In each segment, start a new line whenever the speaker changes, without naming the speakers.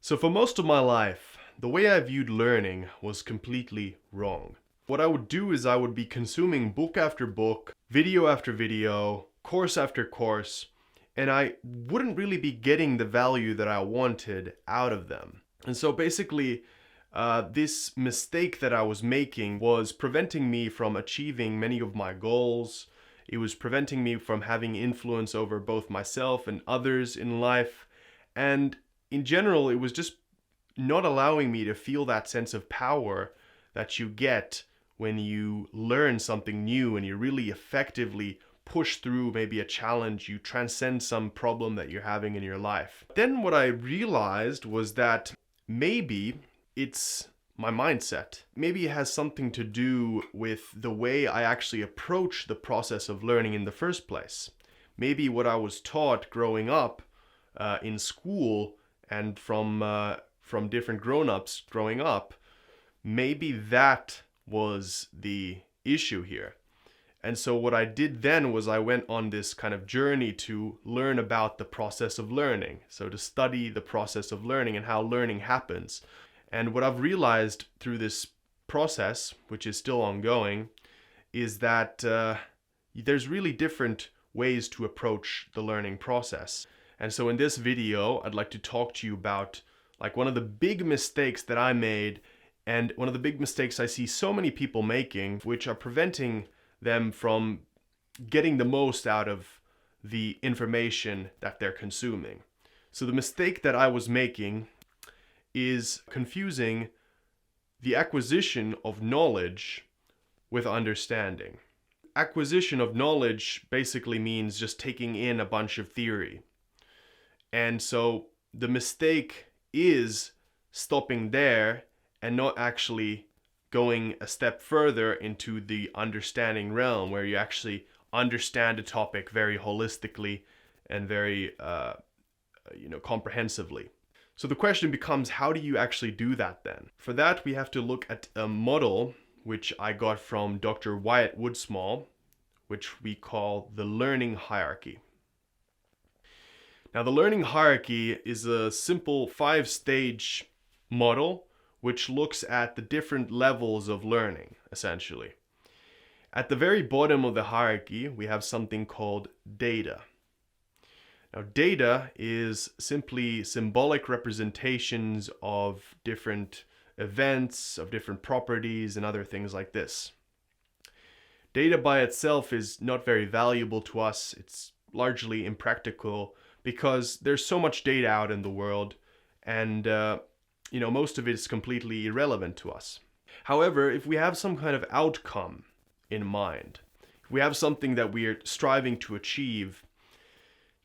So for most of my life, the way I viewed learning was completely wrong. What I would do is I would be consuming book after book, video after video, course after course, and I wouldn't really be getting the value that I wanted out of them. And so basically, this mistake that I was making was preventing me from achieving many of my goals. It was preventing me from having influence over both myself and others in life. And in general, it was just not allowing me to feel that sense of power that you get when you learn something new and you really effectively push through maybe a challenge, you transcend some problem that you're having in your life. Then what I realized was that maybe it's my mindset. Maybe it has something to do with the way I actually approach the process of learning in the first place. Maybe what I was taught growing up in school and from different grown-ups growing up, maybe that was the issue here. And so what I did then was I went on this kind of journey to learn about the process of learning. So to study the process of learning and how learning happens. And what I've realized through this process, which is still ongoing, is that there's really different ways to approach the learning process. And so in this video, I'd like to talk to you about like one of the big mistakes that I made and one of the big mistakes I see so many people making, which are preventing them from getting the most out of the information that they're consuming. So the mistake that I was making is confusing the acquisition of knowledge with understanding. Acquisition of knowledge basically means just taking in a bunch of theory. And so the mistake is stopping there and not actually going a step further into the understanding realm where you actually understand a topic very holistically and very comprehensively. So the question becomes, how do you actually do that then? For that, we have to look at a model which I got from Dr. Wyatt Woodsmall, which we call the learning hierarchy. Now, the learning hierarchy is a simple 5-stage model which looks at the different levels of learning, essentially. At the very bottom of the hierarchy, we have something called data. Now, data is simply symbolic representations of different events, of different properties, and other things like this. Data by itself is not very valuable to us. It's largely impractical because there's so much data out in the world, and most of it is completely irrelevant to us. However, if we have some kind of outcome in mind, if we have something that we are striving to achieve,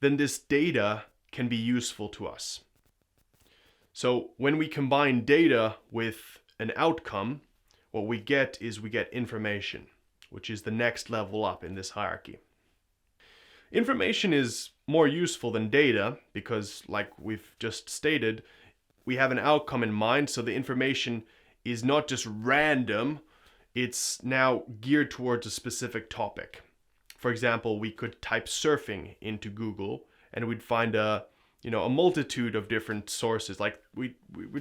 then this data can be useful to us. So when we combine data with an outcome, what we get information, which is the next level up in this hierarchy. Information is more useful than data because, like we've just stated, we have an outcome in mind, so the information is not just random, it's now geared towards a specific topic. For example, we could type surfing into Google and we'd find a multitude of different sources, like we'd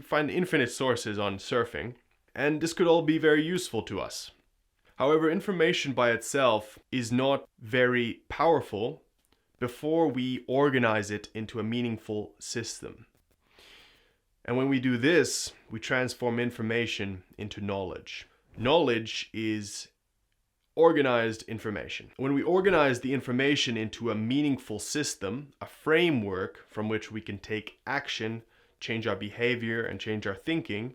find infinite sources on surfing, and this could all be very useful to us. However, information by itself is not very powerful before we organize it into a meaningful system. And when we do this, we transform information into knowledge. Knowledge is organized information. When we organize the information into a meaningful system, a framework from which we can take action, change our behavior, and change our thinking,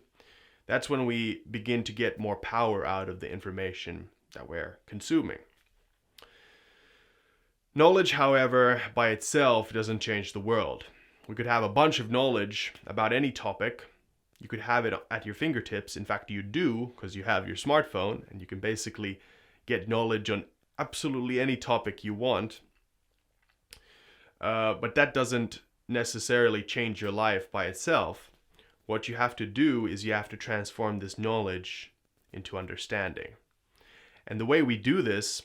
that's when we begin to get more power out of the information that we're consuming. Knowledge, however, by itself doesn't change the world. We could have a bunch of knowledge about any topic. You could have it at your fingertips. In fact, you do, because you have your smartphone, and you can basically get knowledge on absolutely any topic you want. But that doesn't necessarily change your life by itself. What you have to do is you have to transform this knowledge into understanding. And the way we do this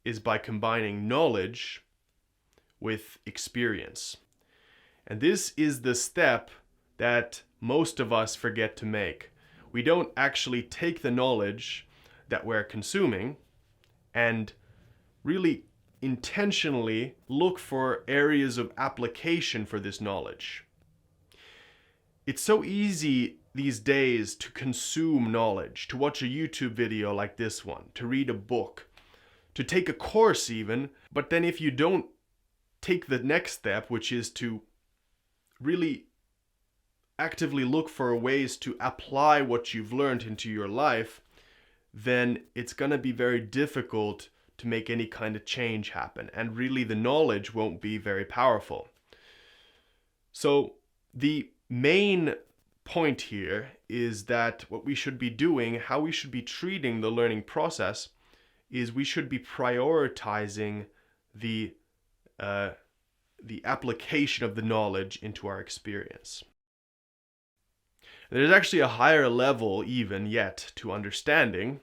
is by combining knowledge with experience. And this is the step that most of us forget to make. We don't actually take the knowledge that we're consuming and really intentionally look for areas of application for this knowledge. It's so easy these days to consume knowledge, to watch a YouTube video like this one, to read a book, to take a course even, but then if you don't take the next step, which is to really actively look for ways to apply what you've learned into your life, then it's going to be very difficult to make any kind of change happen. And really the knowledge won't be very powerful. So the main point here is that what we should be doing, how we should be treating the learning process, is we should be prioritizing the application of the knowledge into our experience. There's actually a higher level even yet to understanding,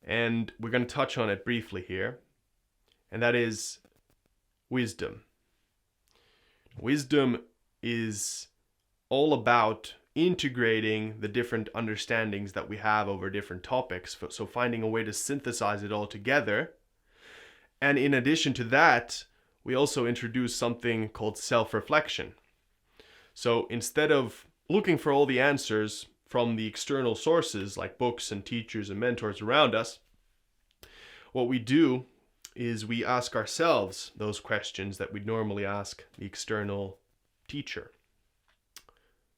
and we're going to touch on it briefly here, and that is wisdom. Wisdom is all about integrating the different understandings that we have over different topics, so finding a way to synthesize it all together. And in addition to that, we also introduce something called self-reflection. So instead of looking for all the answers from the external sources like books and teachers and mentors around us, what we do is we ask ourselves those questions that we'd normally ask the external teacher.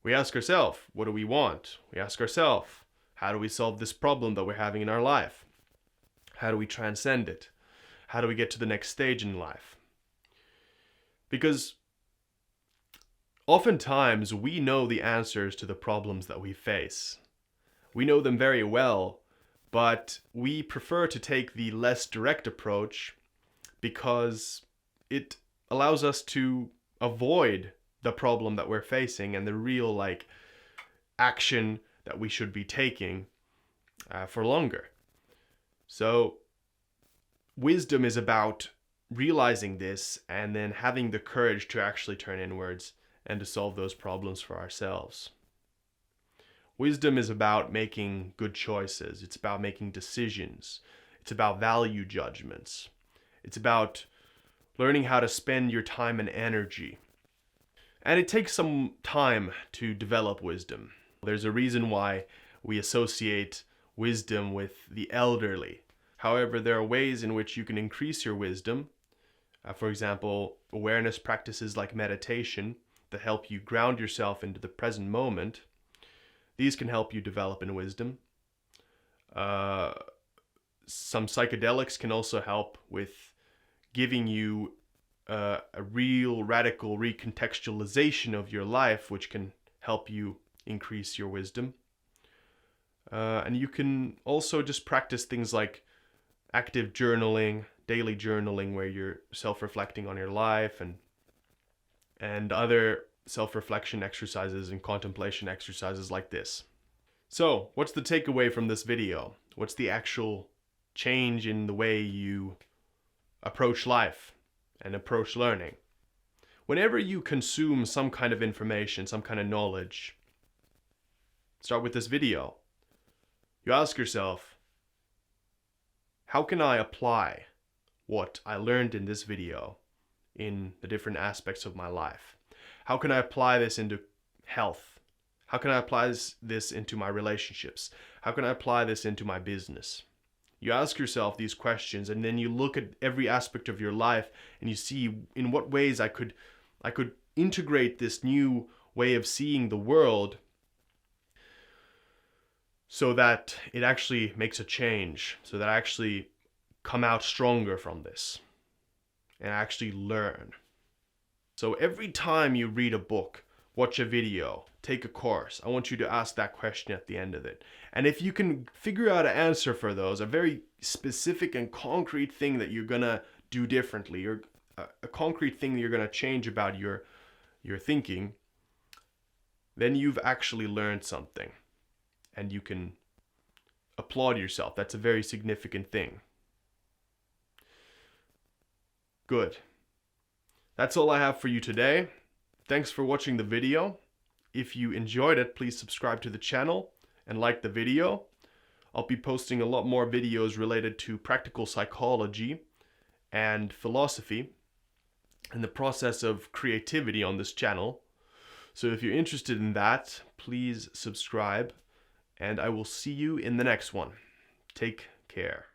We ask ourselves, what do we want? We ask ourselves, how do we solve this problem that we're having in our life? How do we transcend it? How do we get to the next stage in life? Because oftentimes we know the answers to the problems that we face. We know them very well, but we prefer to take the less direct approach because it allows us to avoid the problem that we're facing and the real action that we should be taking for longer. So wisdom is about realizing this and then having the courage to actually turn inwards and to solve those problems for ourselves. Wisdom is about making good choices. It's about making decisions. It's about value judgments. It's about learning how to spend your time and energy. And it takes some time to develop wisdom. There's a reason why we associate wisdom with the elderly. However, there are ways in which you can increase your wisdom. For example, awareness practices like meditation that help you ground yourself into the present moment. These can help you develop in wisdom. Some psychedelics can also help with giving you a real radical recontextualization of your life, which can help you increase your wisdom. And you can also just practice things like active journaling, daily journaling, where you're self-reflecting on your life, and other self-reflection exercises and contemplation exercises like this. So, what's the takeaway from this video? What's the actual change in the way you approach life and approach learning? Whenever you consume some kind of information, some kind of knowledge, start with this video. You ask yourself, how can I apply what I learned in this video in the different aspects of my life? How can I apply this into health? How can I apply this into my relationships? How can I apply this into my business? You ask yourself these questions, and then you look at every aspect of your life and you see in what ways I could integrate this new way of seeing the world so that it actually makes a change, so that I actually come out stronger from this and actually learn. So every time you read a book, watch a video, take a course, I want you to ask that question at the end of it. And if you can figure out an answer for those, a very specific and concrete thing that you're going to do differently, or a concrete thing that you're going to change about your thinking, then you've actually learned something. And you can applaud yourself. That's a very significant thing. Good. That's all I have for you today. Thanks for watching the video, If you enjoyed it, please subscribe to the channel and like the video. I'll be posting a lot more videos related to practical psychology and philosophy and the process of creativity on this channel. So if you're interested in that, please subscribe, and I will see you in the next one. Take care.